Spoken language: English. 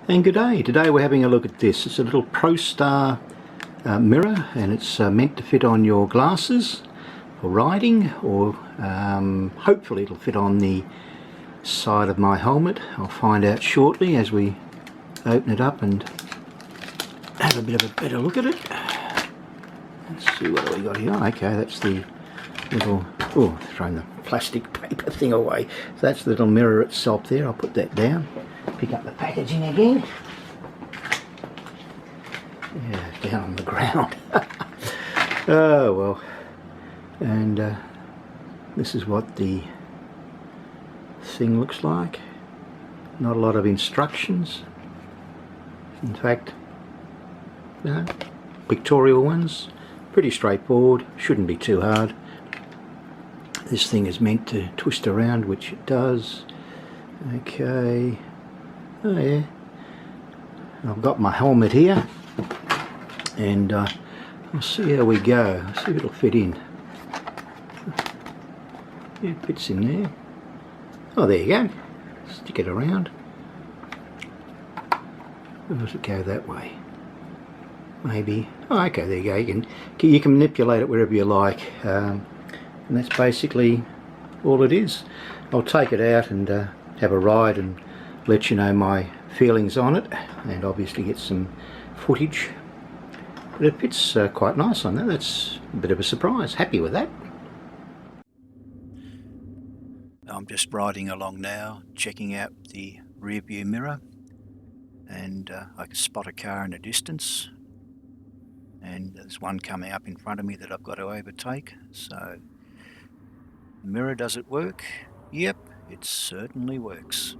And good day. Today we're having a look at this. It's a little ProStar mirror, and it's meant to fit on your glasses for riding, or hopefully it'll fit on the side of my helmet. I'll find out shortly as we open it up and have a bit of a better look at it. Let's see what we got here. Okay, that's the little, oh, thrown the plastic paper thing away. So that's the little mirror itself there. I'll put that down. Pick up the packaging again. Yeah, down on the ground. Oh well. And this is what the thing looks like. Not a lot of instructions. In fact, no, pictorial ones. Pretty straightforward. Shouldn't be too hard. This thing is meant to twist around, which it does. Okay. Oh yeah. I've got my helmet here, and we'll see how we go. See if it'll fit in. Yeah, it fits in there. Oh, there you go. Stick it around. Or does it go that way? Maybe. Oh, okay, there you go. You can manipulate it wherever you like, and that's basically all it is. I'll take it out and have a ride and let you know my feelings on it, and obviously get some footage. But it fits quite nice on that. That's a bit of a surprise. Happy with that. I'm just riding along now, checking out the rear view mirror, and I can spot a car in the distance, and there's one coming up in front of me that I've got to overtake. So, the mirror, does it work? Yep, it certainly works.